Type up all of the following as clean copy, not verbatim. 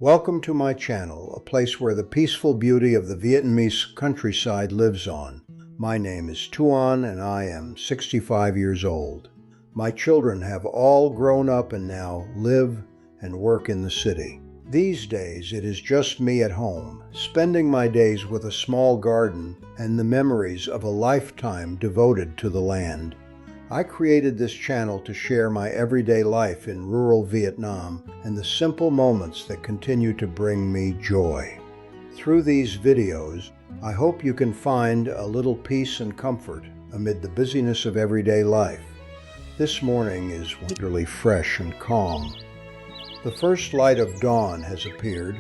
Welcome to my channel, a place where the peaceful beauty of the Vietnamese countryside lives on. My name is Tuấn and I am 65 years old. My children have all grown up and now live and work in the city. These days it is just me at home, spending my days with a small garden and the memories of a lifetime devoted to the land. I created this channel to share my everyday life in rural Vietnam and the simple moments that continue to bring me joy. Through these videos, I hope you can find a little peace and comfort amid the busyness of everyday life. This morning is wonderfully fresh and calm. The first light of dawn has appeared,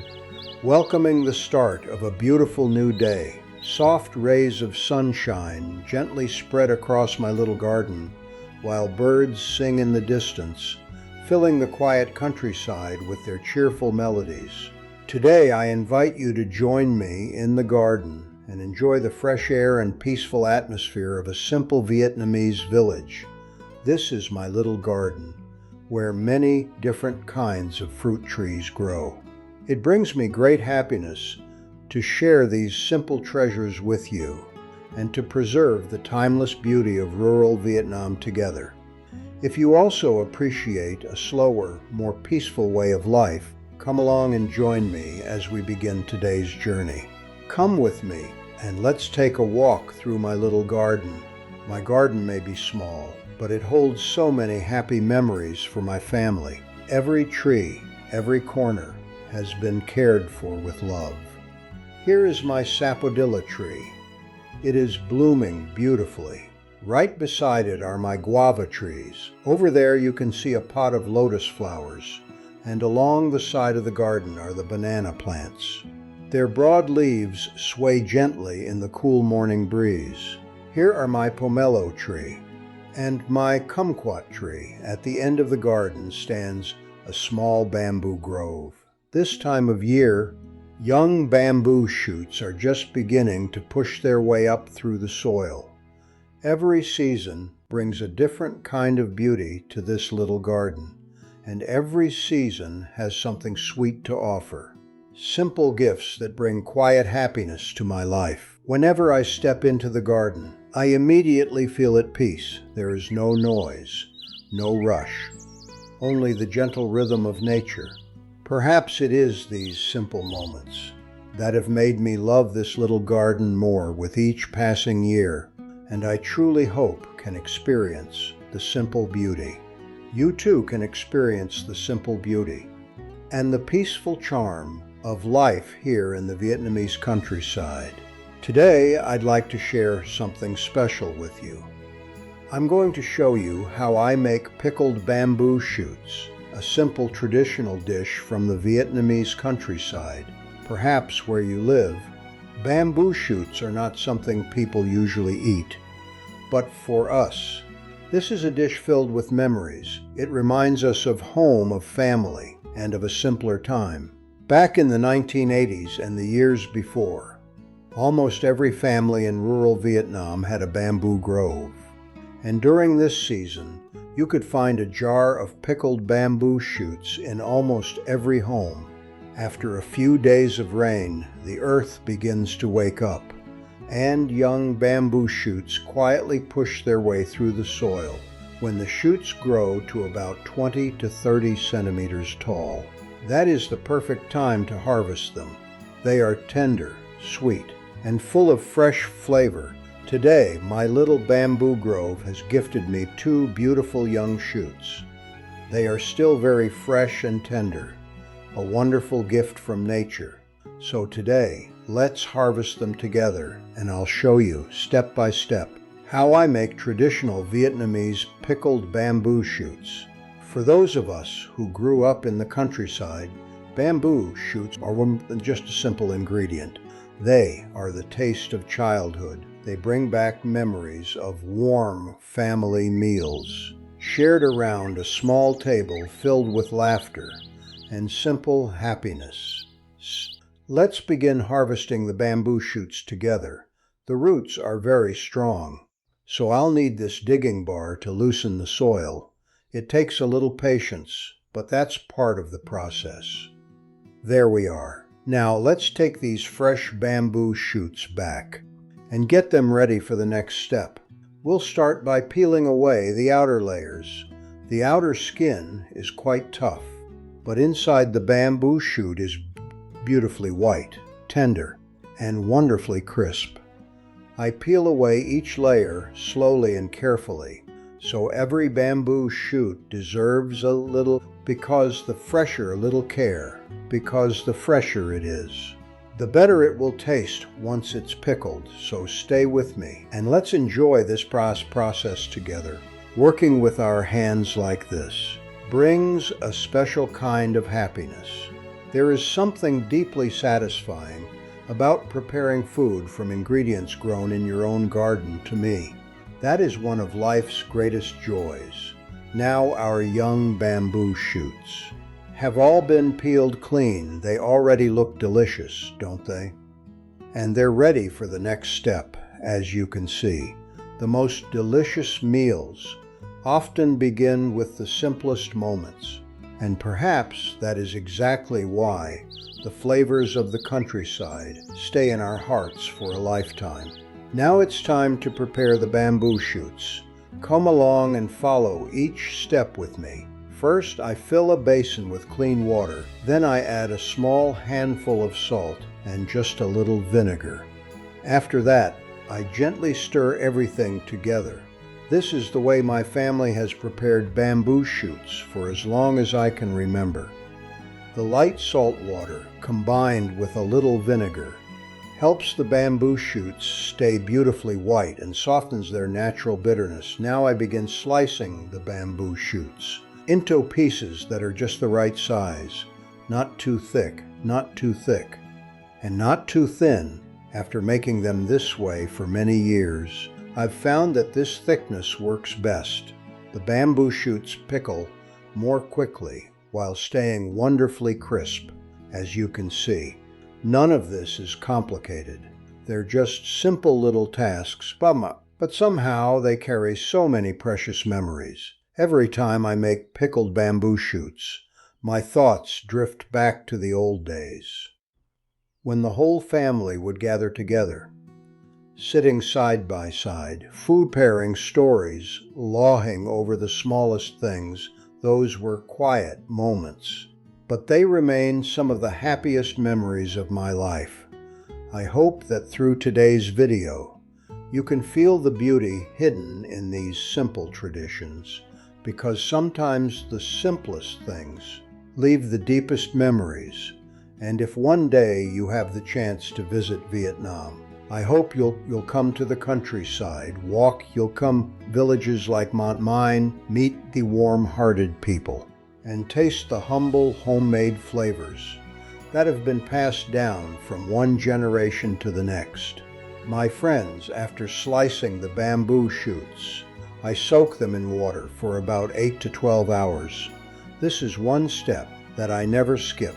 welcoming the start of a beautiful new day. Soft rays of sunshine gently spread across my little garden, while birds sing in the distance, filling the quiet countryside with their cheerful melodies. Today I invite you to join me in the garden and enjoy the fresh air and peaceful atmosphere of a simple Vietnamese village. This is my little garden, where many different kinds of fruit trees grow. It brings me great happiness to share these simple treasures with you and to preserve the timeless beauty of rural Vietnam together. If you also appreciate a slower, more peaceful way of life, come along and join me as we begin today's journey. Come with me and let's take a walk through my little garden. My garden may be small, but it holds so many happy memories for my family. Every tree, every corner has been cared for with love. Here is my sapodilla tree. It is blooming beautifully. Right beside it are my guava trees. Over there you can see a pot of lotus flowers, and along the side of the garden are the banana plants. Their broad leaves sway gently in the cool morning breeze. Here are my pomelo tree, and my kumquat tree. At the end of the garden stands a small bamboo grove. This time of year, young bamboo shoots are just beginning to push their way up through the soil. Every season brings a different kind of beauty to this little garden, and every season has something sweet to offer. Simple gifts that bring quiet happiness to my life. Whenever I step into the garden, I immediately feel at peace. There is no noise, no rush, only the gentle rhythm of nature. Perhaps it is these simple moments that have made me love this little garden more with each passing year, and I truly hope can experience the simple beauty. You too can experience the simple beauty and the peaceful charm of life here in the Vietnamese countryside. Today, I'd like to share something special with you. I'm going to show you how I make pickled bamboo shoots, a simple traditional dish from the Vietnamese countryside. Perhaps where you live, bamboo shoots are not something people usually eat. But for us, this is a dish filled with memories. It reminds us of home, of family, and of a simpler time. Back in the 1980s and the years before, almost every family in rural Vietnam had a bamboo grove. And during this season, you could find a jar of pickled bamboo shoots in almost every home. After a few days of rain, the earth begins to wake up, and young bamboo shoots quietly push their way through the soil. When the shoots grow to about 20 to 30 centimeters tall, that is the perfect time to harvest them. They are tender, sweet, and full of fresh flavor. Today, my little bamboo grove has gifted me 2 beautiful young shoots. They are still very fresh and tender, a wonderful gift from nature. So today, let's harvest them together, and I'll show you, step by step, how I make traditional Vietnamese pickled bamboo shoots. For those of us who grew up in the countryside, bamboo shoots are more than just a simple ingredient. They are the taste of childhood. They bring back memories of warm family meals, shared around a small table filled with laughter and simple happiness. Let's begin harvesting the bamboo shoots together. The roots are very strong, so I'll need this digging bar to loosen the soil. It takes a little patience, but that's part of the process. There we are. Now let's take these fresh bamboo shoots back and get them ready for the next step. We'll start by peeling away the outer layers. The outer skin is quite tough, but inside the bamboo shoot is beautifully white, tender, and wonderfully crisp. I peel away each layer slowly and carefully, so every bamboo shoot deserves a little because the fresher it is, the better it will taste once it's pickled. So stay with me and let's enjoy this process together. Working with our hands like this brings a special kind of happiness. There is something deeply satisfying about preparing food from ingredients grown in your own garden. To me, that is one of life's greatest joys. Now our young bamboo shoots have all been peeled clean. They already look delicious, don't they? And they're ready for the next step. As you can see, the most delicious meals often begin with the simplest moments. And perhaps that is exactly why the flavors of the countryside stay in our hearts for a lifetime. Now it's time to prepare the bamboo shoots. Come along and follow each step with me. First, I fill a basin with clean water. Then I add a small handful of salt and just a little vinegar. After that, I gently stir everything together. This is the way my family has prepared bamboo shoots for as long as I can remember. The light salt water, combined with a little vinegar, helps the bamboo shoots stay beautifully white and softens their natural bitterness. Now I begin slicing the bamboo shoots into pieces that are just the right size, not too thick, and not too thin. After making them this way for many years, I've found that this thickness works best. The bamboo shoots pickle more quickly while staying wonderfully crisp, as you can see. None of this is complicated. They're just simple little tasks, but somehow they carry so many precious memories. Every time I make pickled bamboo shoots, my thoughts drift back to the old days, when the whole family would gather together, sitting side by side, food pairing stories, lawing over the smallest things. Those were quiet moments, but they remain some of the happiest memories of my life. I hope that through today's video, you can feel the beauty hidden in these simple traditions, because sometimes the simplest things leave the deepest memories. And if one day you have the chance to visit Vietnam, I hope you'll come to the countryside, you'll come villages like mine, meet the warm-hearted people, and taste the humble homemade flavors that have been passed down from one generation to the next. My friends, after slicing the bamboo shoots, I soak them in water for about 8 to 12 hours. This is one step that I never skip.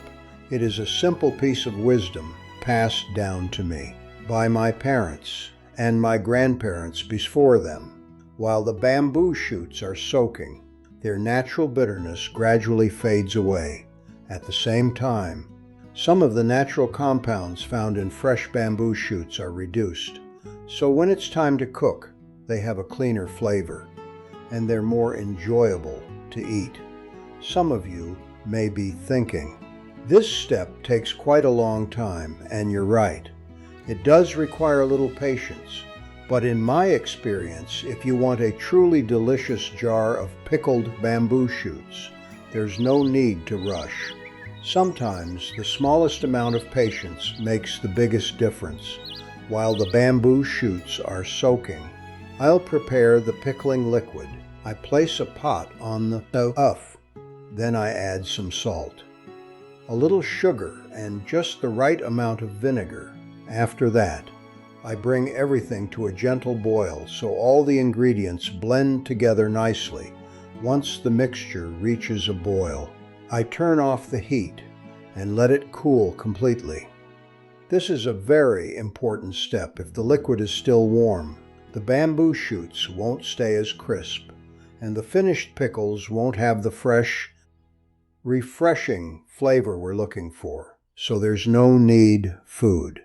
It is a simple piece of wisdom passed down to me by my parents and my grandparents before them. While the bamboo shoots are soaking, their natural bitterness gradually fades away. At the same time, some of the natural compounds found in fresh bamboo shoots are reduced. So when it's time to cook, they have a cleaner flavor, and they're more enjoyable to eat. Some of you may be thinking, this step takes quite a long time, and you're right. It does require a little patience, but in my experience, if you want a truly delicious jar of pickled bamboo shoots, there's no need to rush. Sometimes the smallest amount of patience makes the biggest difference. While the bamboo shoots are soaking, I'll prepare the pickling liquid. I place a pot on the stove. Then I add some salt, a little sugar, and just the right amount of vinegar. After that, I bring everything to a gentle boil so all the ingredients blend together nicely. Once the mixture reaches a boil, I turn off the heat and let it cool completely. This is a very important step. If the liquid is still warm, the bamboo shoots won't stay as crisp, and the finished pickles won't have the fresh, refreshing flavor we're looking for. so there's no need food.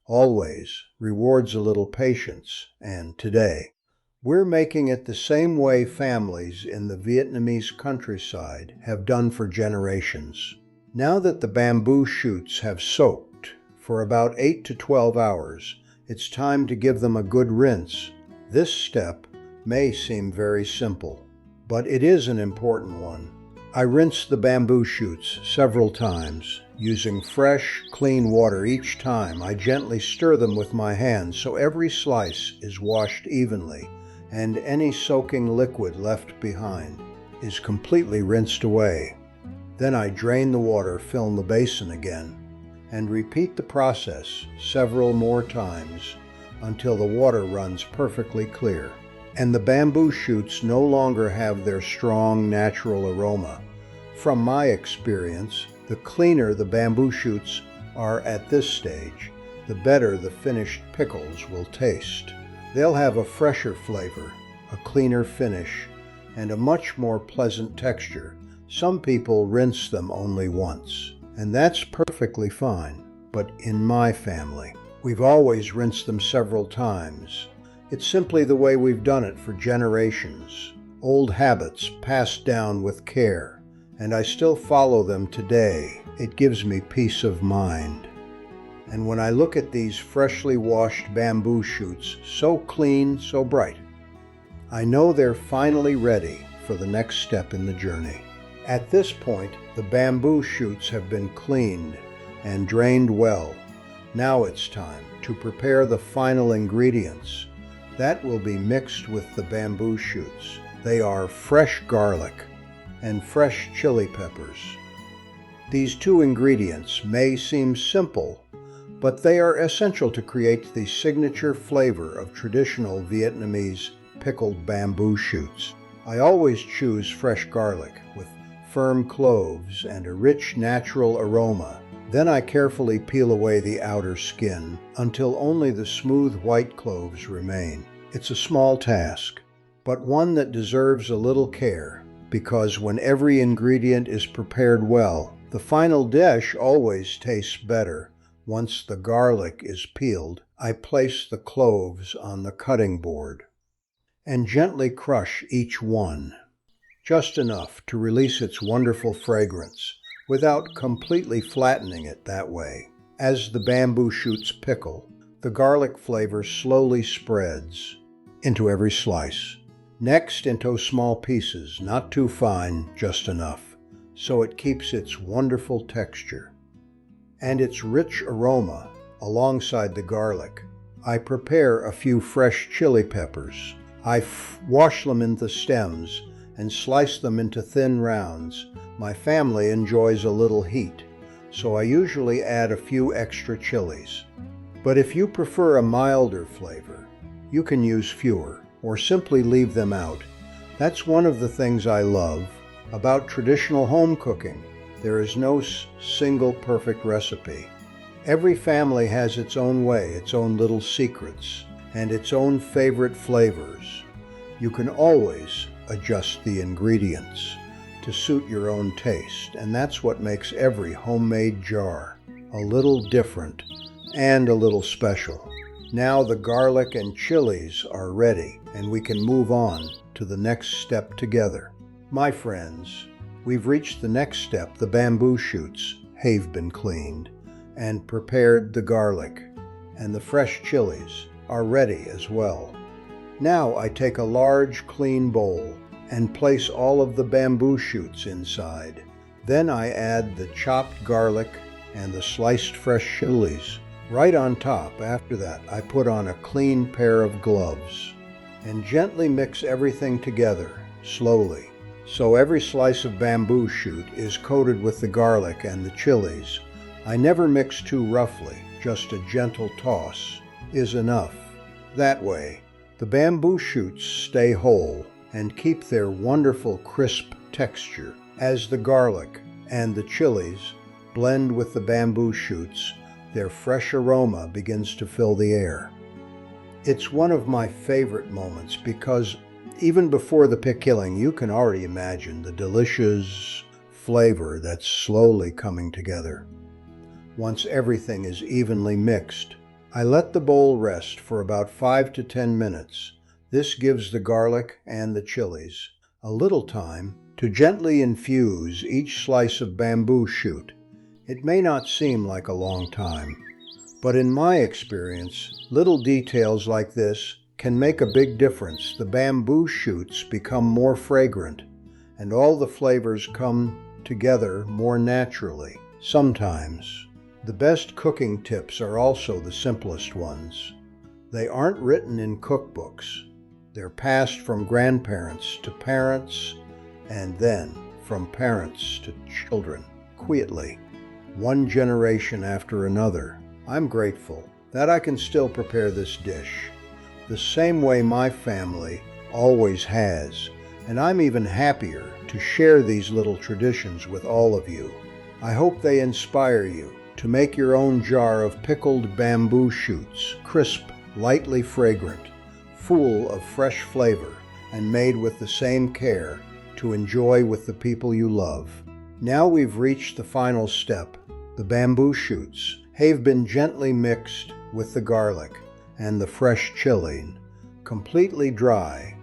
Always rewards a little patience, and today. We're making it the same way families in the Vietnamese countryside have done for generations. Now that the bamboo shoots have soaked for about 8 to 12 hours, it's time to give them a good rinse. This step may seem very simple, but it is an important one. I rinse the bamboo shoots several times, using fresh, clean water each time. I gently stir them with my hands so every slice is washed evenly, and any soaking liquid left behind is completely rinsed away. Then I drain the water, fill the basin again, and repeat the process several more times until the water runs perfectly clear. And the bamboo shoots no longer have their strong natural aroma. From my experience, the cleaner the bamboo shoots are at this stage, the better the finished pickles will taste. They'll have a fresher flavor, a cleaner finish, and a much more pleasant texture. Some people rinse them only once, and that's perfectly fine. But in my family, we've always rinsed them several times. It's simply the way we've done it for generations. Old habits passed down with care, and I still follow them today. It gives me peace of mind. And when I look at these freshly washed bamboo shoots, so clean, so bright, I know they're finally ready for the next step in the journey. At this point, the bamboo shoots have been cleaned and drained well. Now it's time to prepare the final ingredients. That will be mixed with the bamboo shoots. They are fresh garlic and fresh chili peppers. These two ingredients may seem simple, but they are essential to create the signature flavor of traditional Vietnamese pickled bamboo shoots. I always choose fresh garlic with firm cloves and a rich natural aroma. Then I carefully peel away the outer skin until only the smooth white cloves remain. It's a small task, but one that deserves a little care, because when every ingredient is prepared well, the final dish always tastes better. Once the garlic is peeled, I place the cloves on the cutting board and gently crush each one, just enough to release its wonderful fragrance, without completely flattening it that way. As the bamboo shoots pickle, the garlic flavor slowly spreads into every slice. Next, into small pieces, not too fine, just enough, so it keeps its wonderful texture and its rich aroma alongside the garlic. I prepare a few fresh chili peppers. I wash them in the stems and slice them into thin rounds. My family enjoys a little heat, so I usually add a few extra chilies. But if you prefer a milder flavor, you can use fewer or simply leave them out. That's one of the things I love about traditional home cooking. There is no single perfect recipe. Every family has its own way, its own little secrets, and its own favorite flavors. You can always adjust the ingredients to suit your own taste, and that's what makes every homemade jar a little different and a little special. Now the garlic and chilies are ready, and we can move on to the next step together. My friends, we've reached the next step. The bamboo shoots have been cleaned and prepared. The garlic and the fresh chilies are ready as well. Now I take a large clean bowl and place all of the bamboo shoots inside. Then I add the chopped garlic and the sliced fresh chilies right on top. After that, I put on a clean pair of gloves and gently mix everything together slowly, so every slice of bamboo shoot is coated with the garlic and the chilies. I never mix too roughly, just a gentle toss is enough. That way, the bamboo shoots stay whole and keep their wonderful crisp texture. As the garlic and the chilies blend with the bamboo shoots, their fresh aroma begins to fill the air. It's one of my favorite moments because even before the pickling, you can already imagine the delicious flavor that's slowly coming together. once everything is evenly mixed. I let the bowl rest for about 5 to 10 minutes. This gives the garlic and the chilies a little time to gently infuse each slice of bamboo shoot. It may not seem like a long time, but in my experience, little details like this can make a big difference. The bamboo shoots become more fragrant, and all the flavors come together more naturally. Sometimes, the best cooking tips are also the simplest ones. They aren't written in cookbooks. They're passed from grandparents to parents, and then from parents to children, quietly, one generation after another. I'm grateful that I can still prepare this dish the same way my family always has, and I'm even happier to share these little traditions with all of you. I hope they inspire you to make your own jar of pickled bamboo shoots, crisp, lightly fragrant, full of fresh flavor, and made with the same care to enjoy with the people you love. Now we've reached the final step. The bamboo shoots have been gently mixed with the garlic and the fresh chili, completely dry,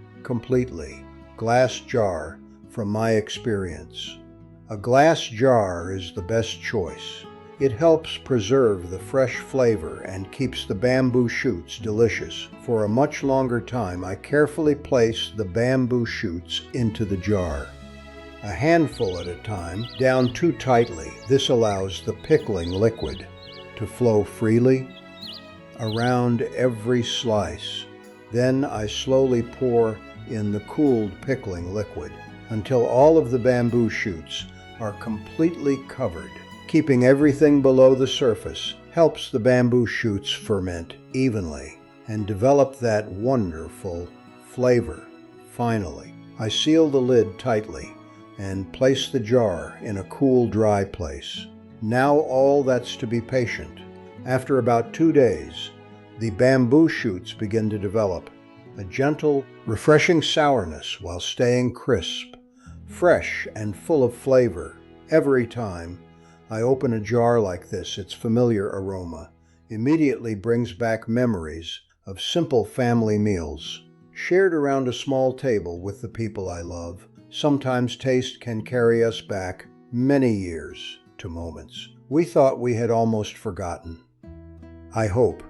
glass jar from my experience. A glass jar is the best choice. It helps preserve the fresh flavor and keeps the bamboo shoots delicious. For a much longer time, I carefully place the bamboo shoots into the jar, a handful at a time, down too tightly. This allows the pickling liquid to flow freely around every slice. Then I slowly pour in the cooled pickling liquid until all of the bamboo shoots are completely covered. Keeping everything below the surface helps the bamboo shoots ferment evenly and develop that wonderful flavor. Finally, I seal the lid tightly and place the jar in a cool, dry place. Now all that's to be patient. After about 2 days, the bamboo shoots begin to develop a gentle, refreshing sourness while staying crisp, fresh, and full of flavor. Every time I open a jar like this, its familiar aroma immediately brings back memories of simple family meals, shared around a small table with the people I love. Sometimes taste can carry us back many years to moments we thought we had almost forgotten. I hope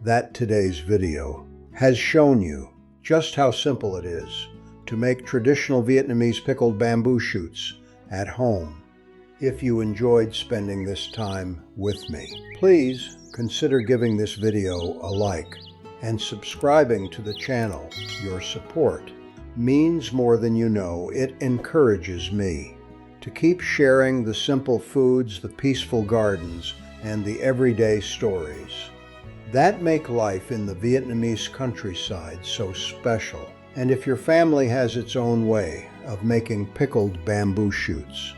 that today's video has shown you just how simple it is to make traditional Vietnamese pickled bamboo shoots at home. If you enjoyed spending this time with me, please consider giving this video a like and subscribing to the channel. Your support means more than you know. It encourages me to keep sharing the simple foods, the peaceful gardens, and the everyday stories that make life in the Vietnamese countryside so special. And if your family has its own way of making pickled bamboo shoots,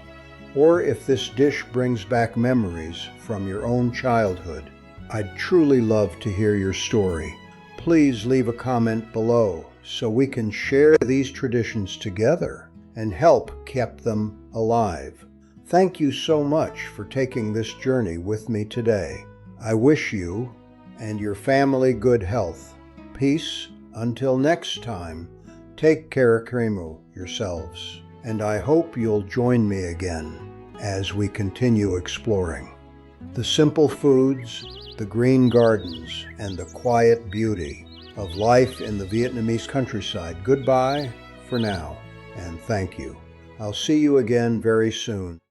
or if this dish brings back memories from your own childhood, I'd truly love to hear your story. Please leave a comment below so we can share these traditions together and help keep them alive. Thank you so much for taking this journey with me today. I wish you and your family good health, peace. Until next time, take care, yourselves, and I hope you'll join me again as we continue exploring the simple foods, the green gardens, and the quiet beauty of life in the Vietnamese countryside. Goodbye for now, and thank you. I'll see you again very soon.